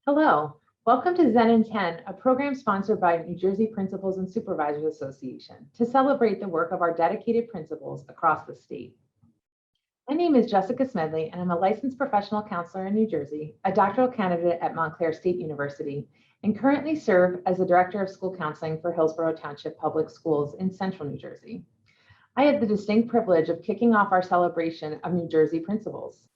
Hello, welcome to Zen in 10, a program sponsored by New Jersey Principals and Supervisors Association to celebrate the work of our dedicated principals across the state. My name is Jessica Smedley, and I'm a licensed professional counselor in New Jersey, a doctoral candidate at Montclair State University, and currently serve as the Director of School Counseling for Hillsborough Township Public Schools in Central New Jersey. I have the distinct privilege of kicking off our celebration of New Jersey principals.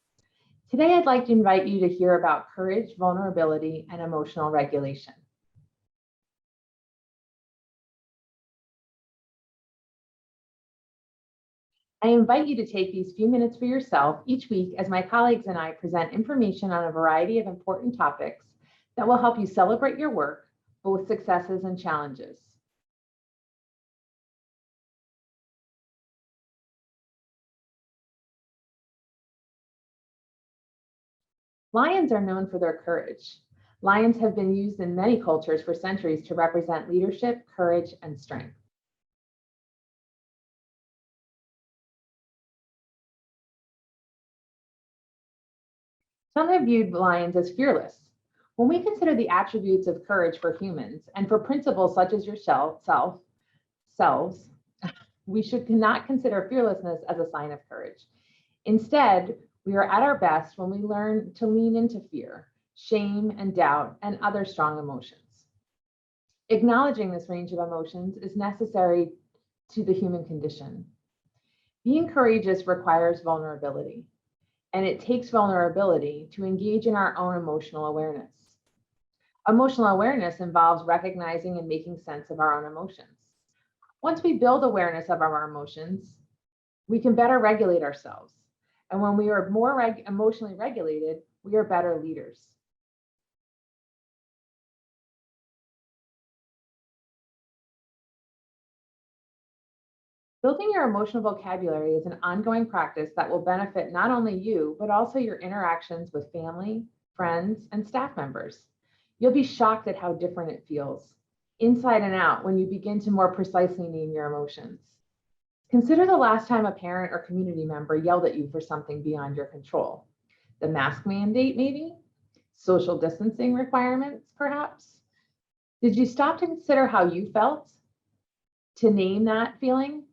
Today, I'd like to invite you to hear about courage, vulnerability, and emotional regulation. I invite you to take these few minutes for yourself each week as my colleagues and I present information on a variety of important topics that will help you celebrate your work, both successes and challenges. Lions are known for their courage. Lions have been used in many cultures for centuries to represent leadership, courage, and strength. Some have viewed lions as fearless. When we consider the attributes of courage for humans and for principles such as yourselves, we should not consider fearlessness as a sign of courage. Instead, we are at our best when we learn to lean into fear, shame, and doubt, and other strong emotions. Acknowledging this range of emotions is necessary to the human condition. Being courageous requires vulnerability, and it takes vulnerability to engage in our own emotional awareness. Emotional awareness involves recognizing and making sense of our own emotions. Once we build awareness of our emotions, we can better regulate ourselves. And when we are more emotionally regulated, we are better leaders. Building your emotional vocabulary is an ongoing practice that will benefit not only you, but also your interactions with family, friends, and staff members. You'll be shocked at how different it feels, inside and out, when you begin to more precisely name your emotions. Consider the last time a parent or community member yelled at you for something beyond your control. The mask mandate, maybe? Social distancing requirements, perhaps? Did you stop to consider how you felt? To name that feeling?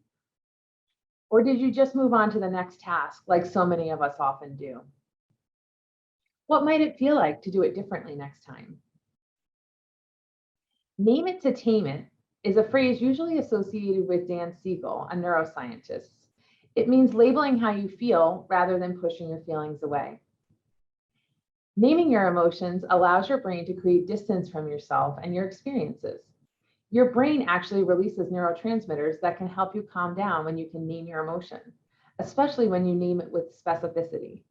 Or did you just move on to the next task, like so many of us often do? What might it feel like to do it differently next time? Name it to tame it is a phrase usually associated with Dan Siegel, a neuroscientist. It means labeling how you feel rather than pushing your feelings away. Naming your emotions allows your brain to create distance from yourself and your experiences. Your brain actually releases neurotransmitters that can help you calm down when you can name your emotion, especially when you name it with specificity.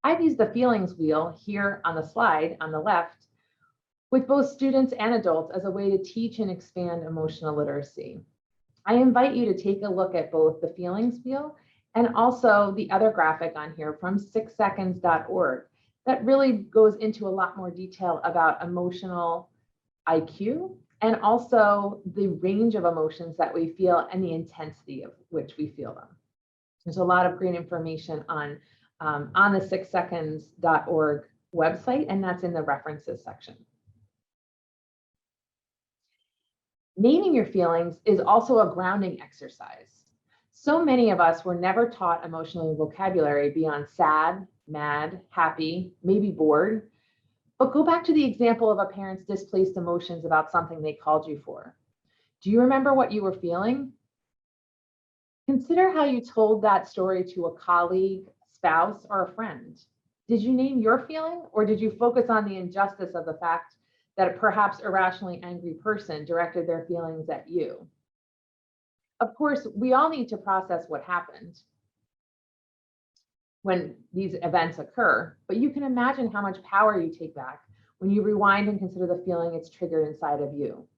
I've used the feelings wheel here on the slide on the left with both students and adults as a way to teach and expand emotional literacy. I invite you to take a look at both the feelings wheel and also the other graphic on here from 6seconds.org that really goes into a lot more detail about emotional IQ and also the range of emotions that we feel and the intensity of which we feel them. There's a lot of great information on the 6seconds.org website, and that's in the references section. Naming your feelings is also a grounding exercise. So many of us were never taught emotional vocabulary beyond sad, mad, happy, maybe bored. But go back to the example of a parent's displaced emotions about something they called you for. Do you remember what you were feeling? Consider how you told that story to a colleague, spouse, or a friend. Did you name your feeling, or did you focus on the injustice of the fact that a perhaps irrationally angry person directed their feelings at you? Of course, we all need to process what happened when these events occur, but you can imagine how much power you take back when you rewind and consider the feeling it's triggered inside of you.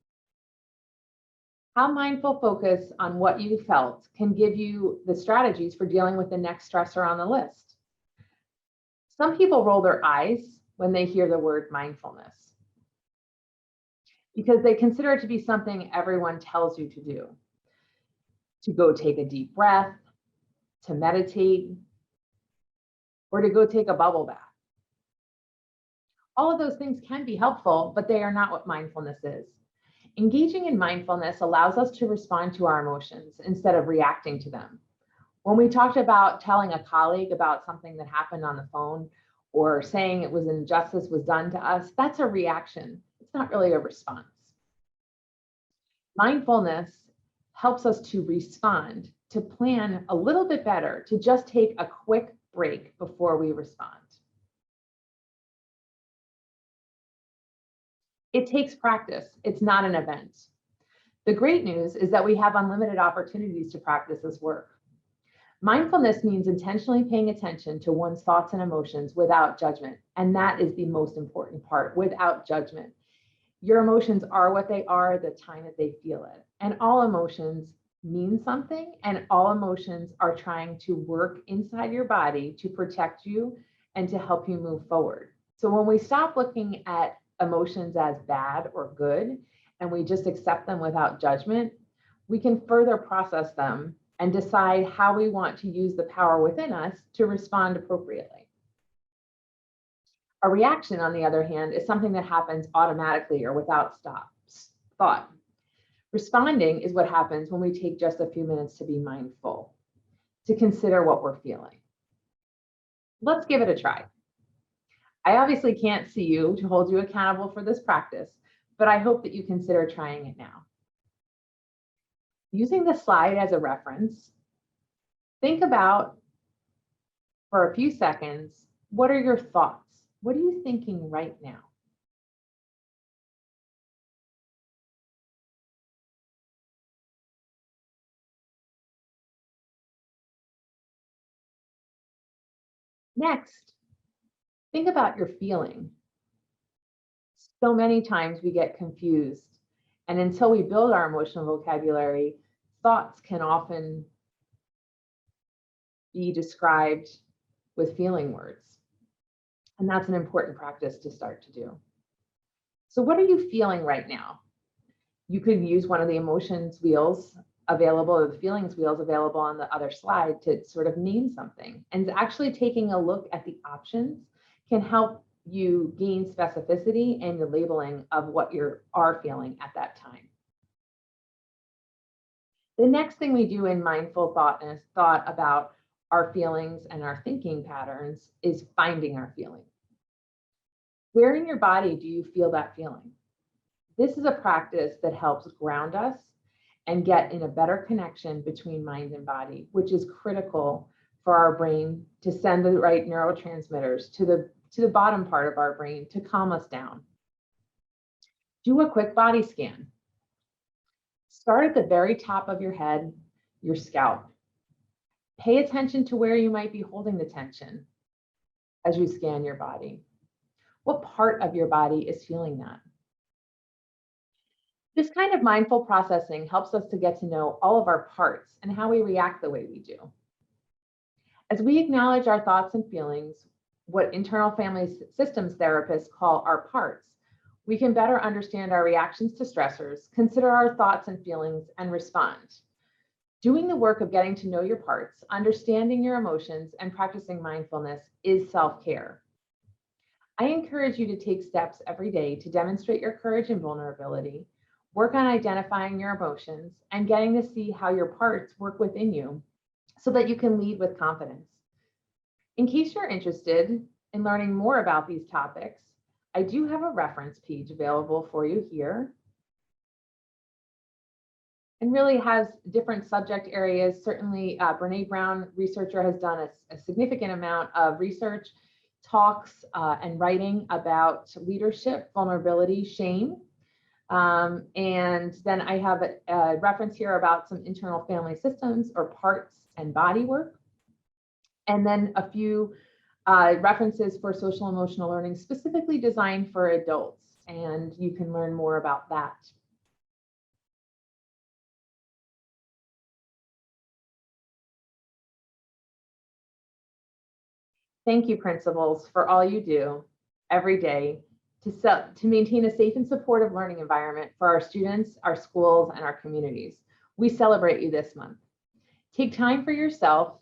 How mindful focus on what you felt can give you the strategies for dealing with the next stressor on the list. Some people roll their eyes when they hear the word mindfulness because they consider it to be something everyone tells you to do. To go take a deep breath, to meditate, or to go take a bubble bath. All of those things can be helpful, but they are not what mindfulness is. Engaging in mindfulness allows us to respond to our emotions instead of reacting to them. When we talked about telling a colleague about something that happened on the phone or saying it was an injustice was done to us, that's a reaction. It's not really a response. Mindfulness helps us to respond, to plan a little bit better, to just take a quick break before we respond. It takes practice. It's not an event. The great news is that we have unlimited opportunities to practice this work. Mindfulness means intentionally paying attention to one's thoughts and emotions without judgment. And that is the most important part, without judgment. Your emotions are what they are the time that they feel it. And all emotions mean something, and all emotions are trying to work inside your body to protect you and to help you move forward. So when we stop looking at emotions as bad or good, and we just accept them without judgment, we can further process them and decide how we want to use the power within us to respond appropriately. A reaction, on the other hand, is something that happens automatically or without thought. Responding is what happens when we take just a few minutes to be mindful, to consider what we're feeling. Let's give it a try. I obviously can't see you to hold you accountable for this practice, but I hope that you consider trying it now. Using the slide as a reference, think about, for a few seconds, what are your thoughts? What are you thinking right now? Next, think about your feeling. So many times we get confused, and until we build our emotional vocabulary, thoughts can often be described with feeling words. And that's an important practice to start to do. So what are you feeling right now? You could use one of the emotions wheels available, or the feelings wheels available on the other slide, to sort of name something. And actually taking a look at the options can help you gain specificity in your labeling of what you are feeling at that time. The next thing we do in mindful thought about our feelings and our thinking patterns is finding our feeling. Where in your body do you feel that feeling? This is a practice that helps ground us and get in a better connection between mind and body, which is critical for our brain to send the right neurotransmitters to the bottom part of our brain to calm us down. Do a quick body scan. Start at the very top of your head, your scalp. Pay attention to where you might be holding the tension as you scan your body. What part of your body is feeling that? This kind of mindful processing helps us to get to know all of our parts and how we react the way we do. As we acknowledge our thoughts and feelings, what internal family systems therapists call our parts, we can better understand our reactions to stressors, consider our thoughts and feelings, and respond. Doing the work of getting to know your parts, understanding your emotions, and practicing mindfulness is self-care. I encourage you to take steps every day to demonstrate your courage and vulnerability, work on identifying your emotions, and getting to see how your parts work within you so that you can lead with confidence. In case you're interested in learning more about these topics, I do have a reference page available for you here, and really has different subject areas. Certainly, Brene Brown, researcher, has done a significant amount of research, talks, and writing about leadership, vulnerability, shame. And then I have a reference here about some internal family systems or parts and body work. And then a few references for social emotional learning specifically designed for adults. And you can learn more about that. Thank you, principals, for all you do every day to maintain a safe and supportive learning environment for our students, our schools, and our communities. We celebrate you this month. Take time for yourself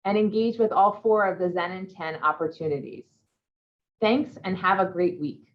and engage with all 4 of the Zen and 10 opportunities. Thanks and have a great week.